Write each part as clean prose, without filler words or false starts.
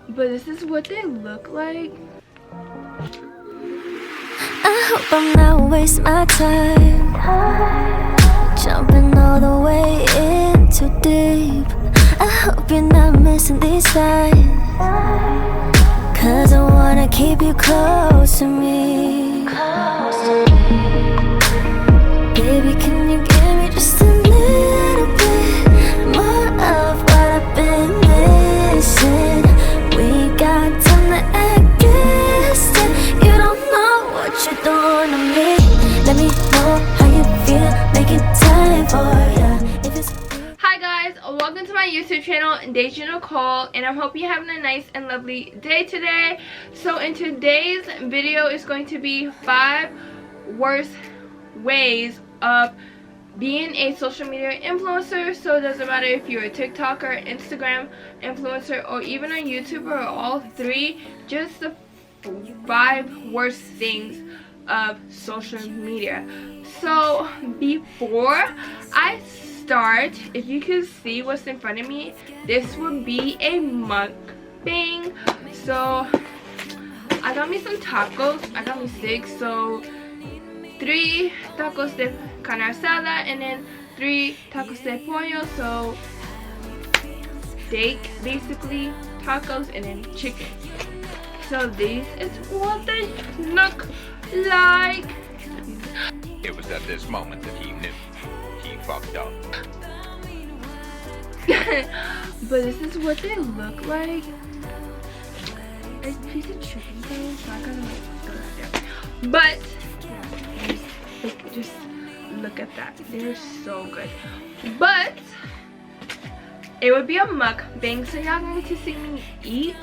But this is what they look like. I hope I'm not wasting my time, jumping all the way in too deep. I hope you're not missing these signs, cause I wanna keep you close to me. Baby, can you give me just a little bit more of what I've been missing? We got time to act distant. You don't know what you're doing to me. Let me know how you feel, making time for ya. If it's Hi guys, welcome to my YouTube channel, Dajah Nicole, and I hope you're having a nice and lovely day today. So in today's video is going to be 5 worst ways of being a social media influencer. So it doesn't matter if you're a TikToker, Instagram influencer, or even a YouTuber, or all 3, just the 5 worst things of social media. So before I start, if you can see what's in front of me, this would be a mukbang. So I got me some tacos. I got me 6, so 3 tacos de carne asada and then 3 tacos de pollo, so steak basically, tacos, and then chicken. So these is what they look like. It was at this moment that he knew he fucked up. But this is what they look like. A piece of chicken though, so I gotta go right there. But just look at that, they're so good. But it would be a mukbang, so y'all going to see me eat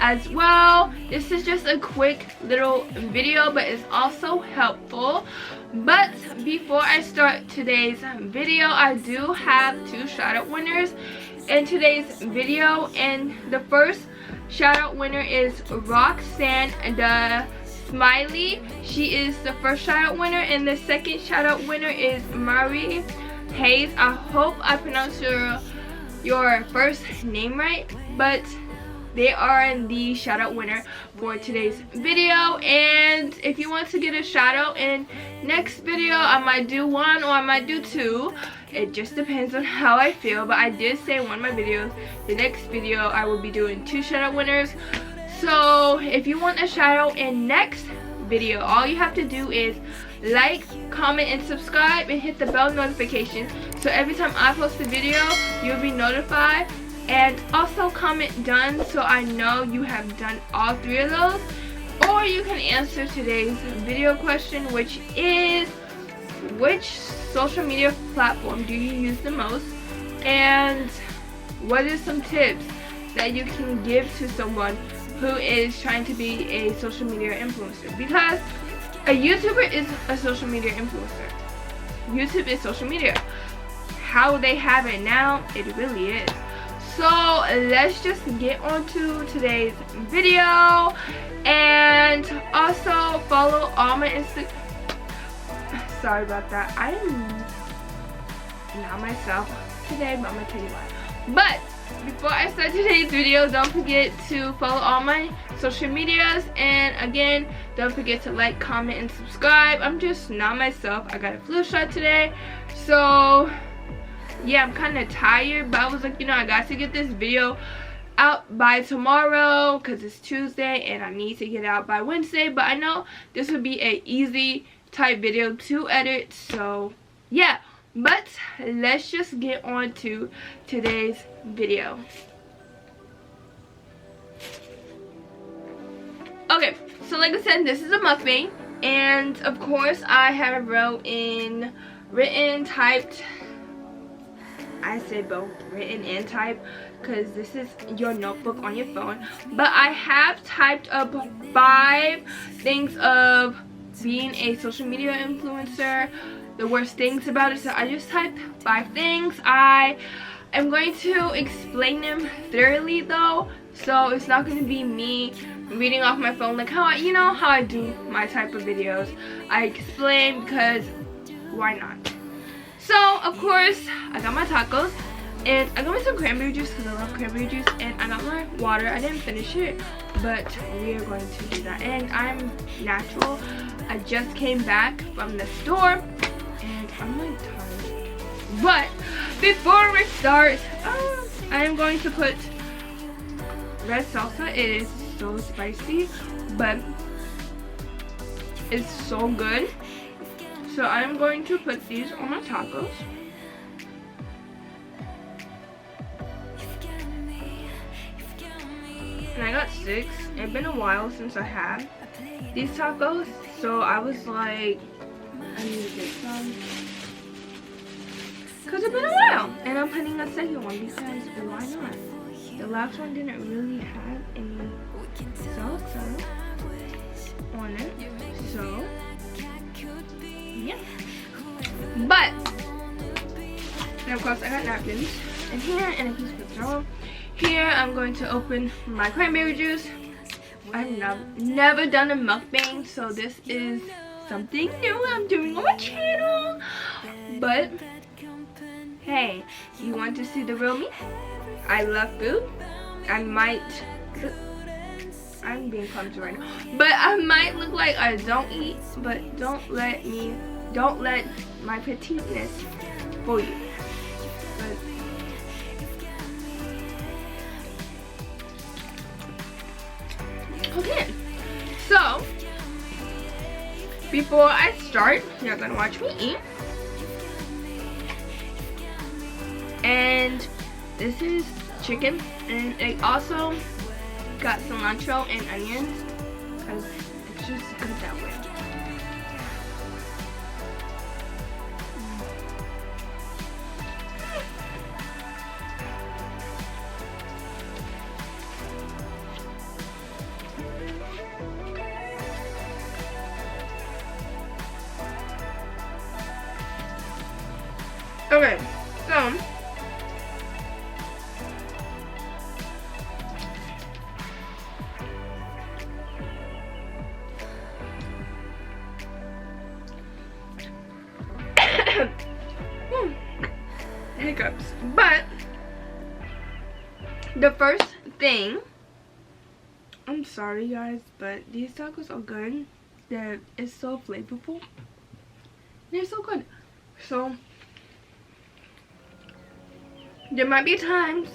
as well. This is just a quick little video, but it's also helpful. But before I start today's video, I do have 2 shout out winners in today's video, and the first shout out winner is Roxanne the Smiley. She is the first shout out winner, and the second shout out winner is Marie Hayes. I hope I pronounced your first name right, but they are the shout out winner for today's video. And if you want to get a shout out in next video, I might do 1 or I might do 2. It just depends on how I feel, but I did say in one of my videos, the next video I will be doing 2 shout out winners. So if you want a shout out in next video, all you have to do is like, comment, and subscribe, and hit the bell notification, so every time I post a video you'll be notified. And also comment done, so I know you have done all 3 of those. Or you can answer today's video question, which is, which social media platform do you use the most, and what are some tips that you can give to someone who is trying to be a social media influencer? Because a YouTuber is a social media influencer. YouTube is social media. How they have it now, it really is. So let's just get on to today's video, and also follow all my sorry about that, I am not myself today, but I'm gonna tell you why. But before I start today's video, don't forget to follow all my social medias, and again, don't forget to like, comment, and subscribe. I'm just not myself. I got a flu shot today, so yeah, I'm kind of tired, but I was like, you know, I got to get this video out by tomorrow because it's Tuesday and I need to get it out by Wednesday. But I know this would be a easy type video to edit, so yeah. But let's just get on to today's video. Okay, so like I said, this is a mukbang, and of course I have written, typed, I say both, written and typed, because this is your notebook on your phone. But I have typed up 5 things of being a social media influencer, the worst things about it. So I just typed 5 things. I am going to explain them thoroughly though, so it's not going to be me reading off my phone like how I do my type of videos. I explain because why not? So of course I got my tacos. And I got me some cranberry juice because I love cranberry juice, and I got my water. I didn't finish it, but we are going to do that. And I'm natural. I just came back from the store and I'm like tired. But before we start, I am going to put red salsa. It is so spicy, but it's so good. So I am going to put these on my tacos. And I got 6. It's been a while since I had these tacos, so I was like, I need to get some. Because it's been a while. And I'm putting a second one because why not? The last one didn't really have any salsa on it. So, yeah. But, and of course I got napkins in here and a piece of paper. Here I'm going to open my cranberry juice. I've never done a mukbang, so this is something new I'm doing on my channel. But hey, you want to see the real me? I love food. I'm being clumsy right now, but I might look like I don't eat, but don't let my petiteness fool you. But okay, so before I start, you're gonna watch me eat. And this is chicken, and it also got cilantro and onions because it's just good that way. Okay, so hiccups. But the first thing, I'm sorry guys, but these tacos are good. It's so flavorful. They're so good. So there might be times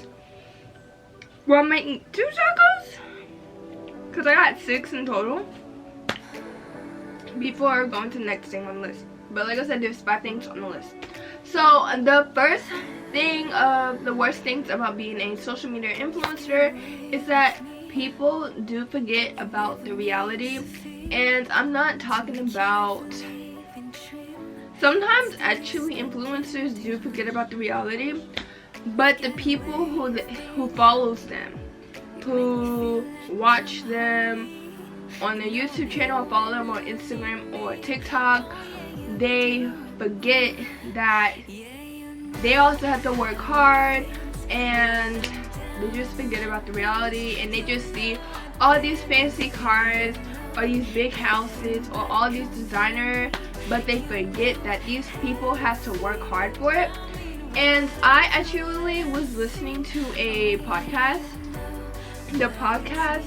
where I might eat 2 tacos because I got 6 in total before going to the next thing on the list. But like I said, there's 5 things on the list. So the first thing of the worst things about being a social media influencer is that people do forget about the reality. And I'm not talking about, sometimes actually influencers do forget about the reality, but the people who follows them, who watch them on their YouTube channel, or follow them on Instagram or TikTok, they forget that they also have to work hard, and they just forget about the reality, and they just see all these fancy cars or these big houses or all these designers, but they forget that these people have to work hard for it. And I actually was listening to a podcast. The podcast,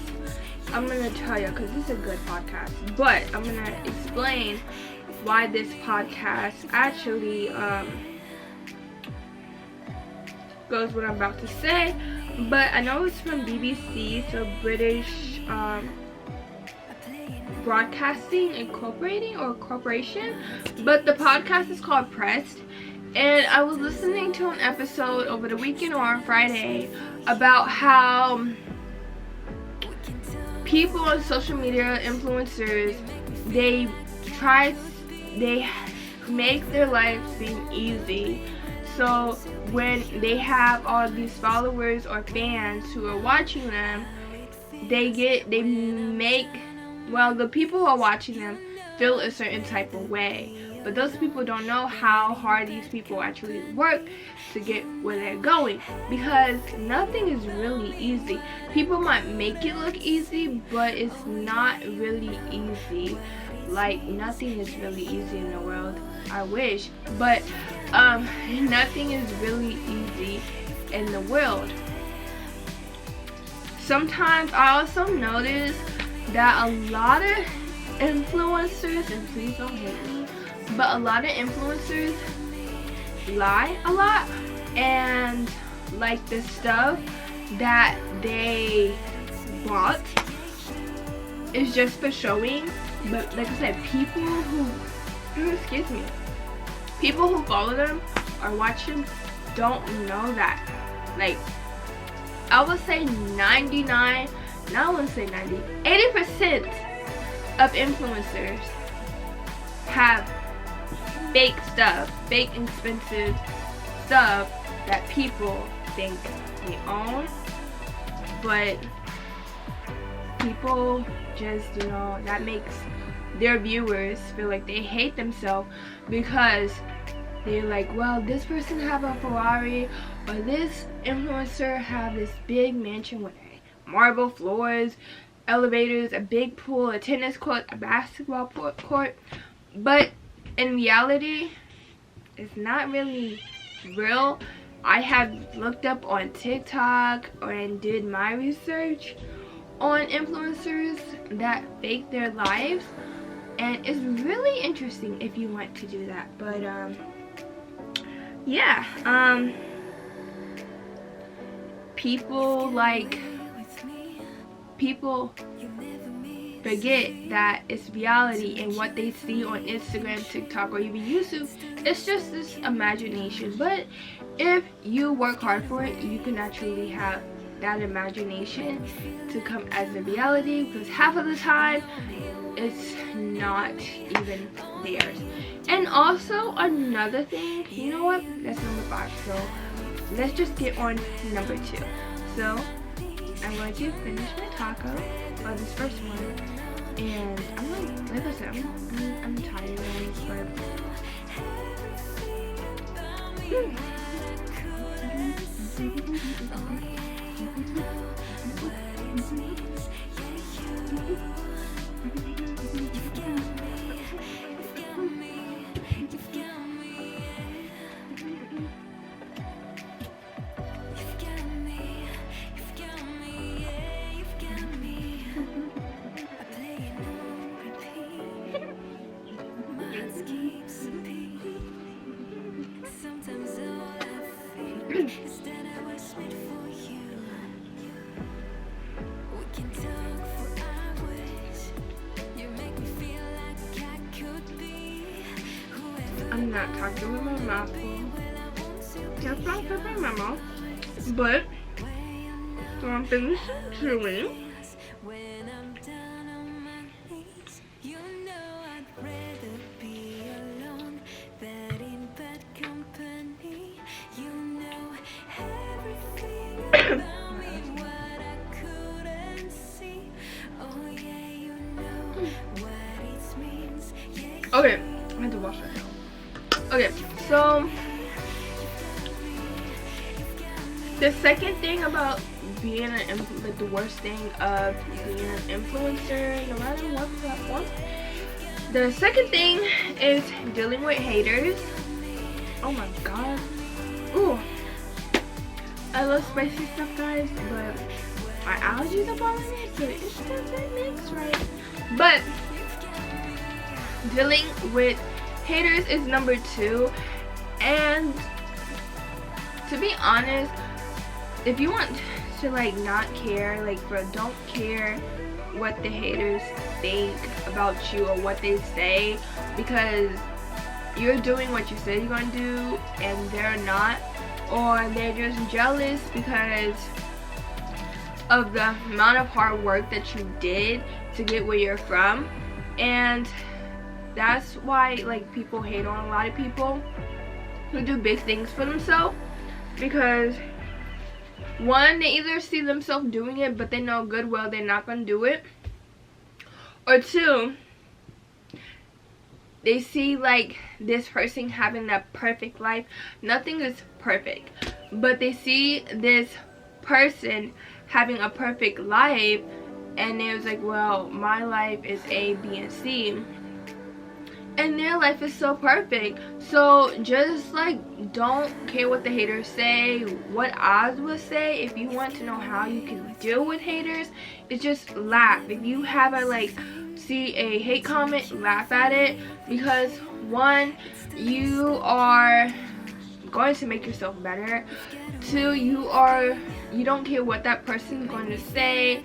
I'm gonna tell you because it's a good podcast, but I'm gonna explain why this podcast actually goes what I'm about to say. But I know it's from BBC, so British Broadcasting Incorporating or Corporation, but the podcast is called Pressed. And I was listening to an episode over the weekend or on Friday about how people on social media, influencers, they make their lives seem easy. So when they have all these followers or fans who are watching them, the people who are watching them feel a certain type of way. But those people don't know how hard these people actually work to get where they're going, because nothing is really easy. People might make it look easy, but it's not really easy. Like, nothing is really easy in the world. I wish, but nothing is really easy. in the world. Sometimes I also notice that a lot of influencers, and please don't hate me, but a lot of influencers lie a lot, and like the stuff that they bought is just for showing. But like I said, people who excuse me, people who follow them or watch them don't know that. Like, I would say 99, no, I wouldn't say 90, 80% of influencers have fake stuff, fake expensive stuff that people think they own, but people just, you know, that makes their viewers feel like they hate themselves because they're like, well, this person have a Ferrari, or this influencer have this big mansion with marble floors, elevators, a big pool, a tennis court, a basketball court. But in reality, it's not really real. I have looked up on TikTok and did my research on influencers that fake their lives, and it's really interesting if you want to do that. But yeah, people forget that it's reality, and what they see on Instagram, TikTok, or even YouTube, it's just this imagination. But if you work hard for it, you can actually have that imagination to come as a reality, because half of the time it's not even theirs. And also another thing, you know what, that's number 5, so let's just get on number 2. So I'm going to finish my taco, or this first one, and I'm like I said, I'm tired, I'm not talking with my mouth full. That's not in my mouth. But so I'm finished chewing. Okay, I had to wash my hair. Okay, so the second thing about being the worst thing of being an influencer, no matter what platform, the second thing is dealing with haters. Oh my god. Ooh, I love spicy stuff, guys, but my allergies are bothering me, so it just doesn't mix right. But dealing with haters is number 2, and to be honest, if you want to like not care, like bro, don't care what the haters think about you or what they say, because you're doing what you said you're gonna do and they're not, or they're just jealous because of the amount of hard work that you did to get where you're from. And that's why like people hate on a lot of people who do big things for themselves, because one, they either see themselves doing it but they know good well they're not gonna do it, or 2, they see like this person having that perfect life. Nothing is perfect, but they see this person having a perfect life and they was like, well, my life is A, B, and C, and their life is so perfect. So just like, don't care what the haters say. What Oz would say, if you want to know how you can deal with haters, is just laugh. If you have a see a hate comment, laugh at it, because one, you are going to make yourself better. Two, you don't care what that person's going to say,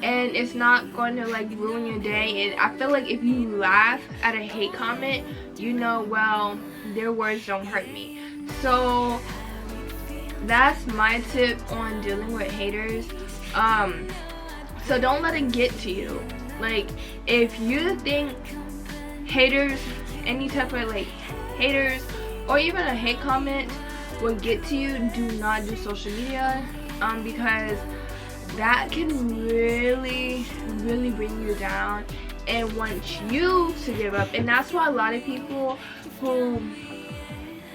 and it's not going to ruin your day. And I feel like if you laugh at a hate comment, you know, well, their words don't hurt me. So that's my tip on dealing with haters. So don't let it get to you. Like, if you think haters, any type of haters or even a hate comment will get to you, do not do social media, because that can really bring you down and want you to give up. And that's why a lot of people who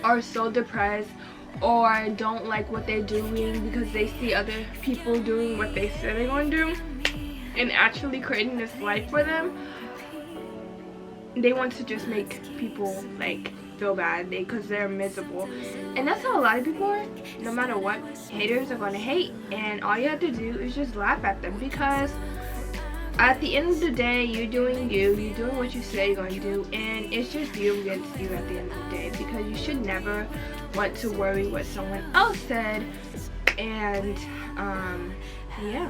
are so depressed or don't like what they're doing because they see other people doing what they said they're going to do and actually creating this life for them, they want to just make people feel bad because they're miserable. And that's how a lot of people are. No matter what, haters are going to hate, and all you have to do is just laugh at them, because at the end of the day, you're doing what you say you're going to do, and it's just you against you at the end of the day, because you should never want to worry what someone else said. And yeah.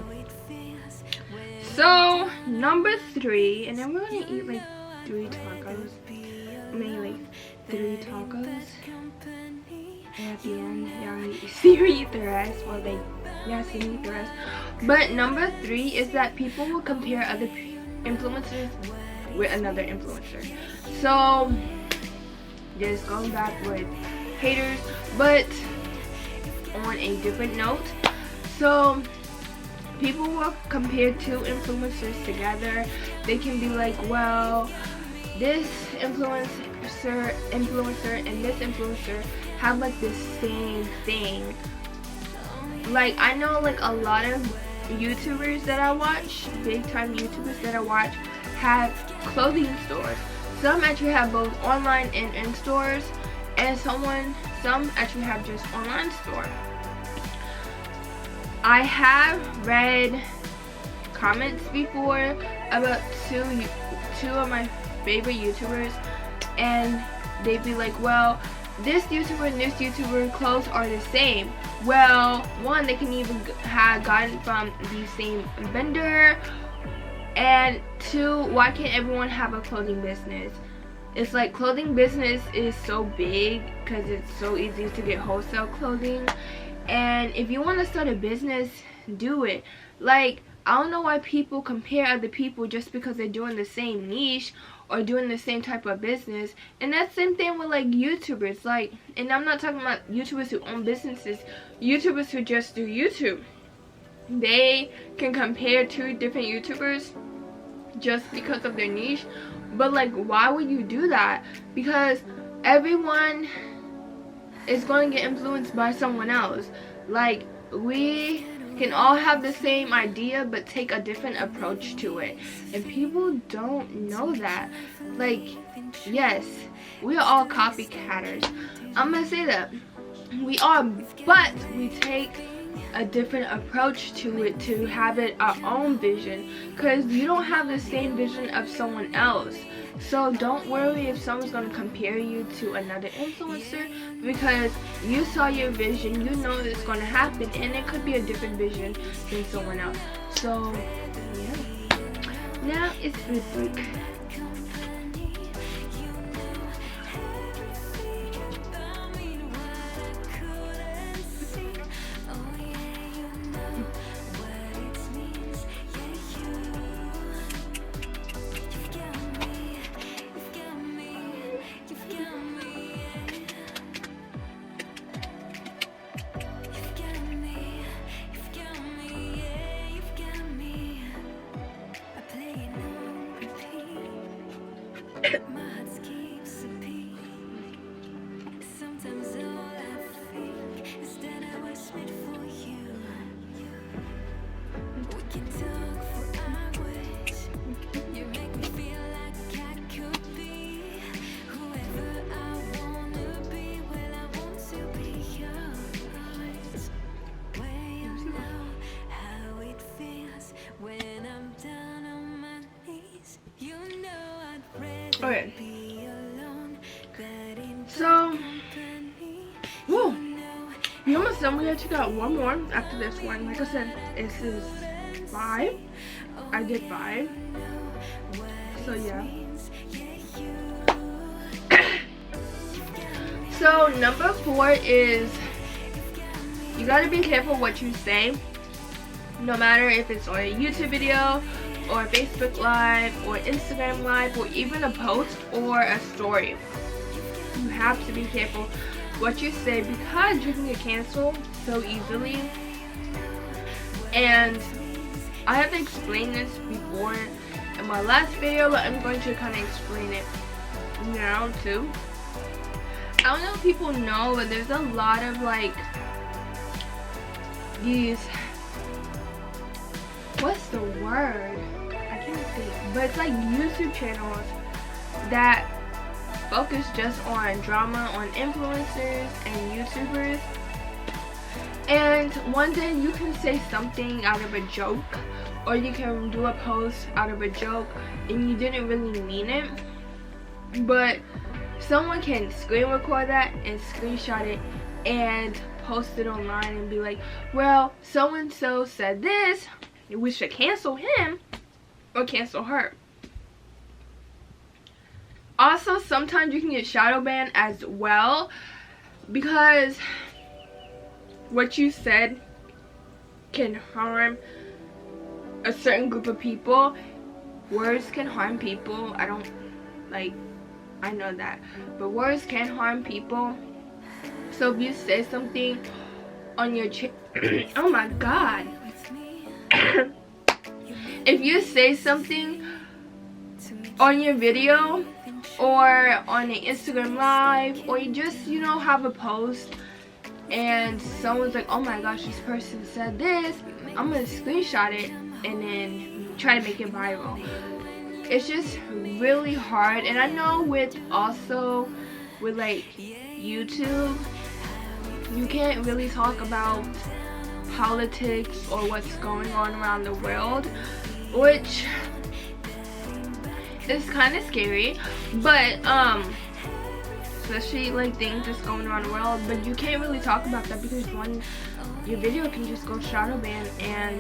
So number 3, and then we're gonna eat 3 tacos. Maybe 3 tacos. And at the end, y'all see me eat the rest. Well, see me eat the rest. But number 3 is that people will compare other influencers with another influencer. So just going back with haters, but on a different note. So people will compare 2 influencers together. They can be like, well, this influencer and this influencer have the same thing. I know a lot of YouTubers that I watch, big time YouTubers that I watch, have clothing stores. Some actually have both online and in stores, and some actually have just online store. I have read comments before about two of my favorite YouTubers, and they'd be like, well, this YouTuber and this YouTuber clothes are the same. Well, one, they can even have gotten from the same vendor, and 2, why can't everyone have a clothing business? It's clothing business is so big because it's so easy to get wholesale clothing, and if you want to start a business, do it. I don't know why people compare other people just because they're doing the same niche or doing the same type of business. And that's the same thing with YouTubers. And I'm not talking about YouTubers who own businesses, YouTubers who just do YouTube. They can compare 2 different YouTubers just because of their niche. But why would you do that? Because everyone is going to get influenced by someone else. We can all have the same idea but take a different approach to it, and people don't know that. Yes, we are all copycatters. I'm gonna say that we are, but we take a different approach to it to have it our own vision, because you don't have the same vision of someone else. So don't worry if someone's going to compare you to another influencer, because you saw your vision, you know it's going to happen, and it could be a different vision than someone else. So yeah, now it's food break. Okay. So, woo. We almost done. We have to got one more after this one. Like I said, this is 5. I did 5. So yeah. So number 4 is you gotta be careful what you say. No matter if it's on a YouTube video or a Facebook Live or Instagram Live or even a post or a story. You have to be careful what you say because you can get canceled so easily. And I have explained this before in my last video, but I'm going to kind of explain it now too. I don't know if people know, but there's a lot of like these, what's the word? I can't think. But it's like YouTube channels that focus just on drama on influencers and YouTubers. And one day you can say something out of a joke, or you can do a post out of a joke and you didn't really mean it, but someone can screen record that and screenshot it and post it online and be like, well, so and so said this, we should cancel him or cancel her. Also, sometimes you can get shadow banned as well because what you said can harm a certain group of people. Words can harm people. I know that, but words can harm people. So if you say something on your oh my god. If you say something on your video or on an Instagram Live, or you just, you know, have a post and someone's like, oh my gosh, this person said this, I'm gonna screenshot it and then try to make it viral. It's just really hard. And I know with like YouTube, you can't really talk about politics or what's going on around the world, which is kind of scary, but especially like things that's going around the world. But you can't really talk about that because your video can just go shadow ban, and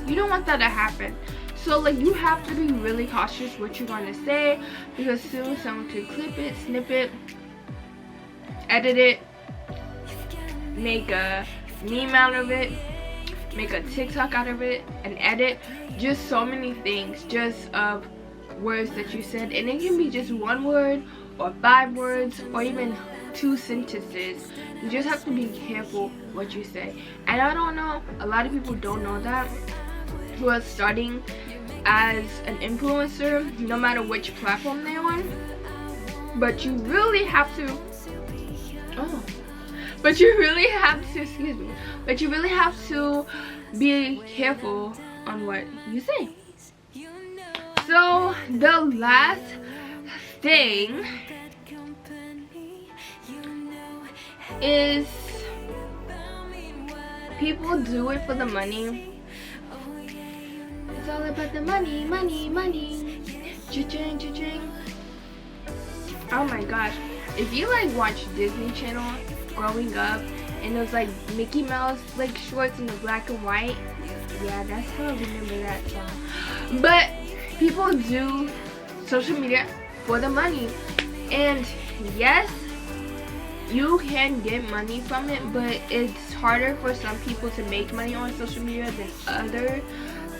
you don't want that to happen. So like you have to be really cautious what you're going to say, because soon someone could clip it, snip it, edit it, make a meme out of it, make a TikTok out of it, and edit just so many things just of words that you said. And it can be just 1 word or 5 words or even 2 sentences. You just have to be careful what you say. And I don't know, a lot of people don't know that, who are starting as an influencer, no matter which platform they're on. But you really have to but you really have to be careful on what you say. So the last thing is people do it for the money. It's all about the money, money, money. Cha-ching, cha-ching. Oh my gosh. If you like watch Disney Channel growing up, and those like Mickey Mouse like shorts in the black and white, yeah, that's how I remember that song. But people do social media for the money, and yes, you can get money from it, but it's harder for some people to make money on social media than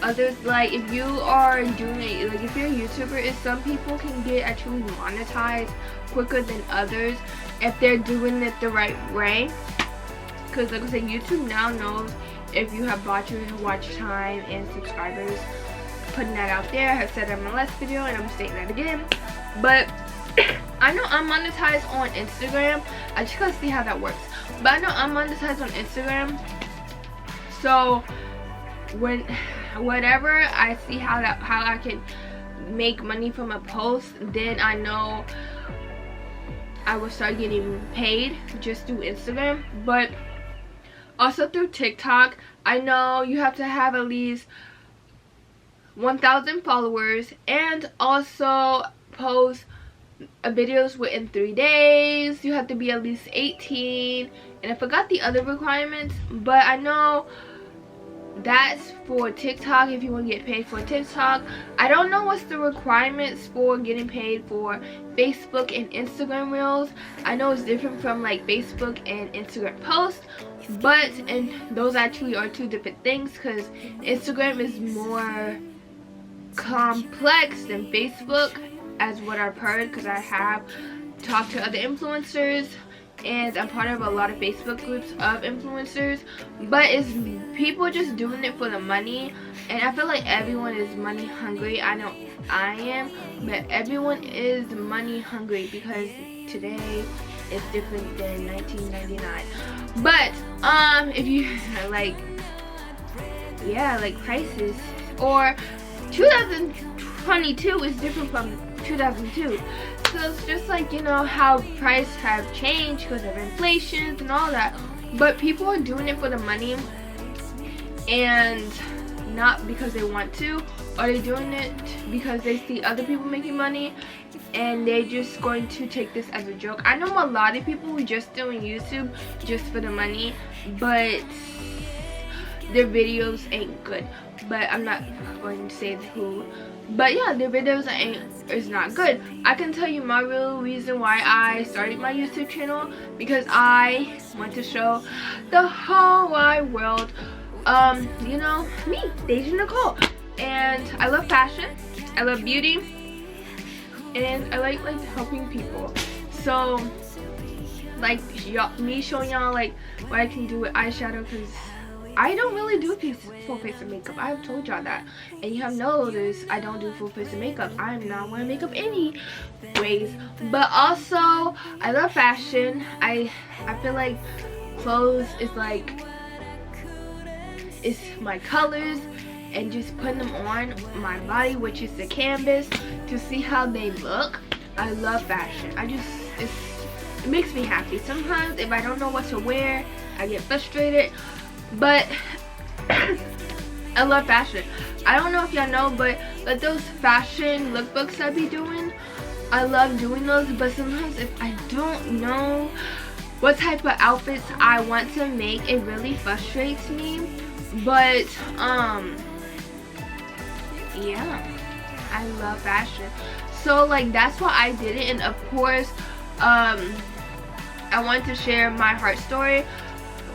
others. Like if you are doing it, like if you're a YouTuber, some people can get actually monetized quicker than others if they're doing it the right way. Because like I said, YouTube now knows if you have bought your watch time and subscribers. Putting that out there. I have said that in my last video and I'm stating that again. But I know I'm monetized on Instagram. I just gotta see how that works. But I know I'm monetized on Instagram. So whenever I see how I can make money from a post, then I know I will start getting paid just through Instagram. But also through TikTok, I know you have to have at least 1,000 followers, and also post videos within 3 days. You have to be at least 18, and I forgot the other requirements, but I know that's for TikTok if you want to get paid for TikTok. I don't know what's the requirements for getting paid for Facebook and Instagram Reels. I know it's different from like Facebook and Instagram posts, but and those actually are two different things, because Instagram is more complex than Facebook, as what I've heard, because I have talked to other influencers and I'm part of a lot of Facebook groups of influencers, but it's people just doing it for the money, and I feel like everyone is money hungry. I know I am, but everyone is money hungry because today is different than 1999. But if you like, yeah, like prices, or 2022 is different from 2002. So it's just like, you know, how prices have changed because of inflation and all that. But people are doing it for the money and not because they want to. Or they're doing it because they see other people making money and they're just going to take this as a joke. I know a lot of people who are just doing YouTube just for the money, but their videos ain't good. But I'm not going to say who. But yeah, their videos is not good. I can tell you my real reason why I started my YouTube channel, because I want to show the whole wide world, you know, me, Dajah Nicole. And I love fashion, I love beauty, and I like helping people. So like me showing y'all like what I can do with eyeshadow, because I don't really do full face of makeup. I've told y'all that, and you have noticed I don't do full face of makeup. I'm not wearing makeup anyways. But also I love fashion. I feel like clothes is like, it's my colors and just putting them on my body, which is the canvas, to see how they look. I love fashion. It makes me happy. Sometimes if I don't know what to wear, I get frustrated. But I love fashion. I don't know if y'all know, but like those fashion lookbooks I be doing, I love doing those. But sometimes if I don't know what type of outfits I want to make, it really frustrates me. But yeah, I love fashion. So like that's why I did it. And of course I wanted to share my heart story.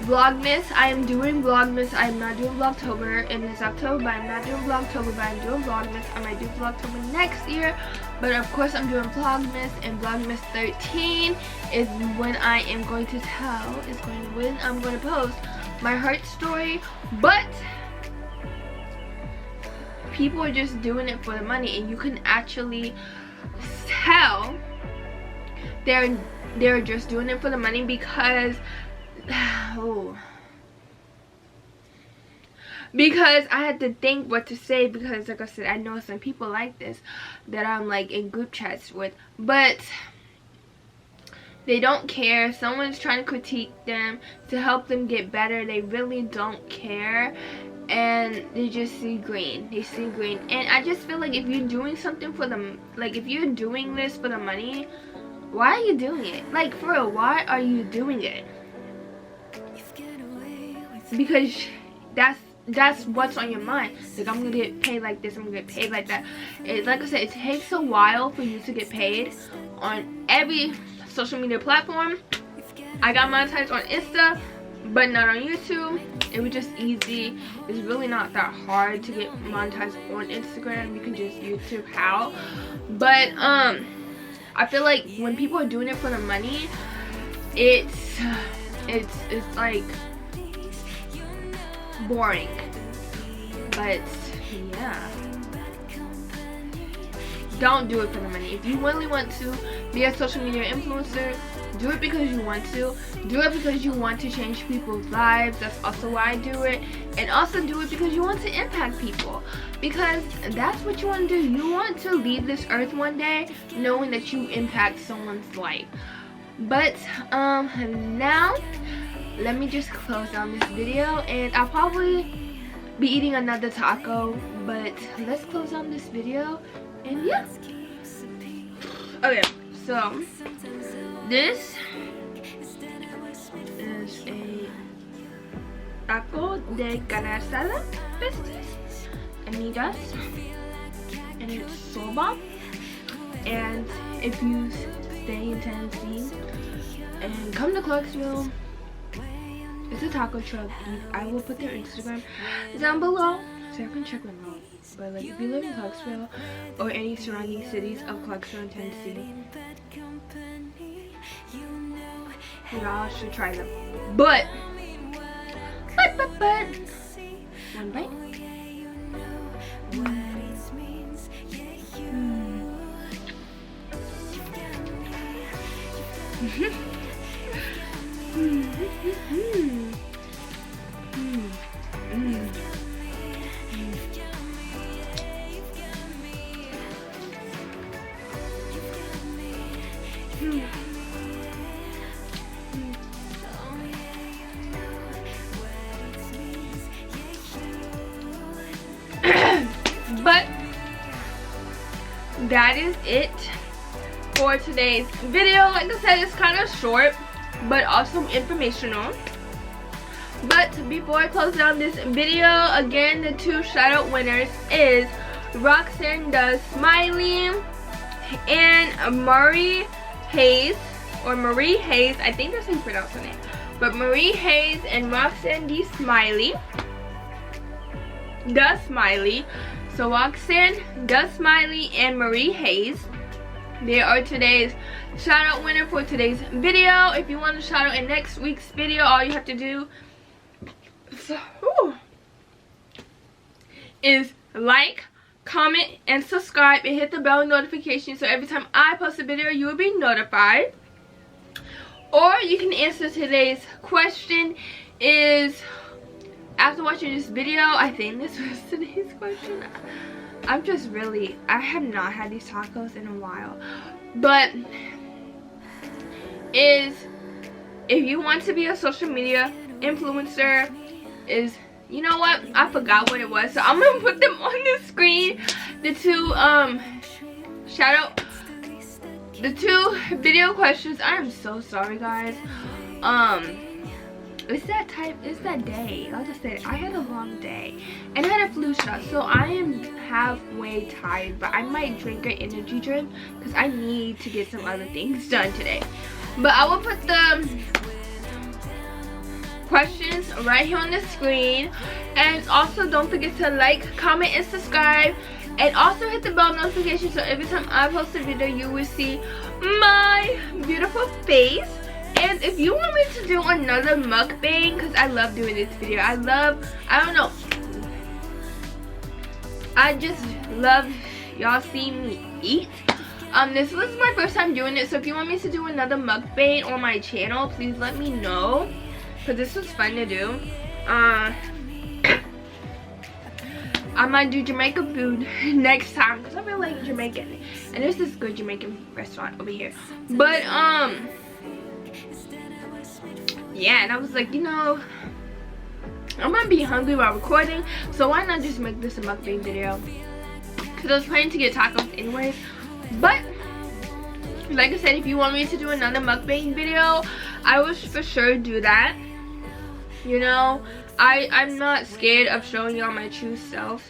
Vlogmas, I am doing Vlogmas. I am not doing Vlogtober, and it's October, but I'm not doing Vlogtober, but I'm doing Vlogmas. I might do Vlogtober next year, but of course I'm doing Vlogmas, and Vlogmas 13 is when I am going to when I'm going to post my heart story. But people are just doing it for the money, and you can actually tell they're just doing it for the money, because because I had to think what to say, because like I said, I know some people like this that I'm like in group chats with, but they don't care. Someone's trying to critique them to help them get better. They really don't care, and they just see green. They see green. And I just feel like if you're doing something for them, like if you're doing this for the money, why are you doing it? Like for real, why are you doing it? Because that's what's on your mind. Like, I'm gonna get paid like this, I'm gonna get paid like that. Like I said, it takes a while for you to get paid on every social media platform. I got monetized on Insta, but not on YouTube. It was just easy. It's really not that hard to get monetized on Instagram. You can just YouTube how. But I feel like when people are doing it for the money, it's like boring. But yeah, don't do it for the money. If you really want to be a social media influencer, do it because you want to. Do it because you want to change people's lives. That's also why I do it. And also do it because you want to impact people, because that's what you want to do. You want to leave this earth one day knowing that you impact someone's life. But now let me just close down this video, and I'll probably be eating another taco. But let's close on this video, and yeah. Okay, so this is a taco de carne asada, Besties, amigas, and it's so bomb. And if you stay in Tennessee and come to Clarksville, it's a taco truck. I will put their Instagram down below so you can check them out. But like, if you live in Clarksville or any surrounding cities of Clarksville and Tennessee, y'all should try them. But one bite. But that is it for today's video. Like I said, it's kind of short but also informational. But before I close down this video, again, the 2 shout out winners is Roxanne the Smiley and Marie Hayes, or Marie Hayes, I think that's how you pronounce her name, but Marie Hayes and Roxanne the Smiley. So Roxanne the Smiley and Marie Hayes, they are today's shout out winner for today's video. If you want to shout out in next week's video, all you have to do is like, comment, and subscribe, and hit the bell notification so every time I post a video you will be notified. Or you can answer today's question is, after watching this video, I think this was today's question. I have not had these tacos in a while. But is, if you want to be a social media influencer, is, you know what, I forgot what it was, so I'm gonna put them on the screen. The 2 the 2 video questions. I am so sorry, guys. It's that day. Like I said, I had a long day and I had a flu shot, so I am halfway tired, but I might drink an energy drink because I need to get some other things done today. But I will put the questions right here on the screen, and also don't forget to like, comment, and subscribe, and also hit the bell notification so every time I post a video you will see my beautiful face. And if you want me to do another mukbang, because I love doing this video, I don't know, I just love y'all seeing me eat. This was my first time doing it, so if you want me to do another mukbang on my channel, please let me know, because this was fun to do. I might do Jamaican food next time, because I really like Jamaican, and there's this good Jamaican restaurant over here. But yeah, and I was like, you know, I might be hungry while recording, so why not just make this a mukbang video? Because I was planning to get tacos anyways. But like I said, if you want me to do another mukbang video, I will for sure do that. You know, I'm not scared of showing y'all my true self.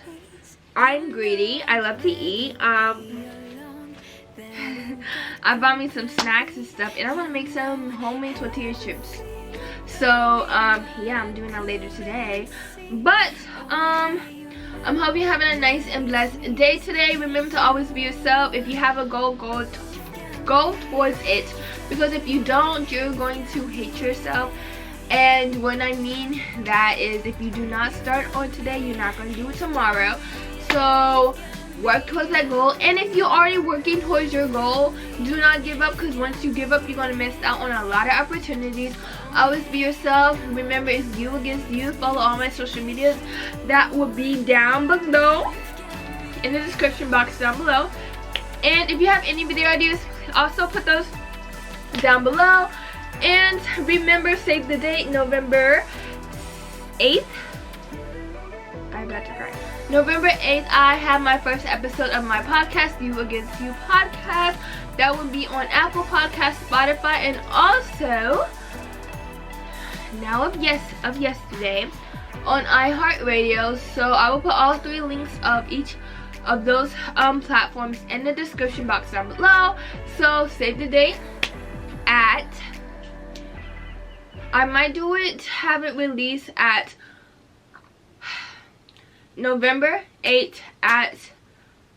I'm greedy. I love to eat. I bought me some snacks and stuff, and I'm gonna make some homemade tortilla chips. So yeah, I'm doing that later today. But I'm hoping you're having a nice and blessed day today. Remember to always be yourself. If you have a goal, go towards it, because if you don't, you're going to hate yourself. And what I mean that is, if you do not start on today, you're not going to do it tomorrow. So work towards that goal. And if you're already working towards your goal, do not give up, because once you give up, you're going to miss out on a lot of opportunities. Always be yourself. Remember, it's you against you. Follow all my social medias. That will be down below in the description box down below. And if you have any video ideas, also put those down below. And remember, save the date, November 8th. I about to cry. November 8th, I have my first episode of my podcast, You Against You podcast. That will be on Apple Podcasts, Spotify, and also now of yesterday on iHeartRadio. So I will put all 3 links of each of those platforms in the description box down below. So save the date at, I might have it released at November 8th at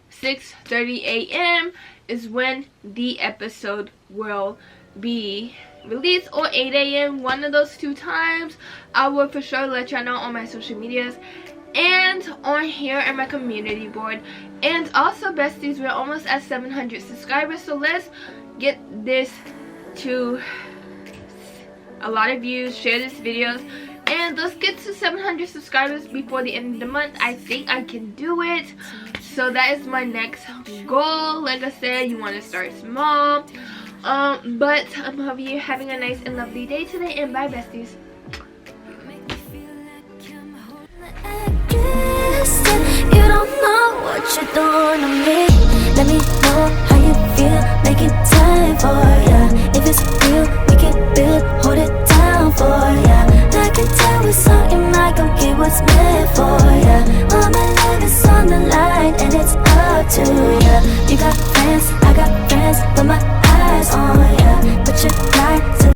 6:30 a.m. is when the episode will be released, or 8 a.m. one of those 2 times. I will for sure let y'all know on my social medias and on here in my community board. And also, besties, we're almost at 700 subscribers, so let's get this to a lot of views. Share this videos and let's get to 700 subscribers before the end of the month. I think I can do it. So that is my next goal. Like I said, you want to start small. But I hope you're having a nice and lovely day today, and bye, besties. You don't know what you're doing to me. Let me know how you feel. Making time for ya. If it's real, we can build. Hold it down for ya. I can tell with something I gon' get what's meant for ya. All my love is on the line, and it's up to ya. You got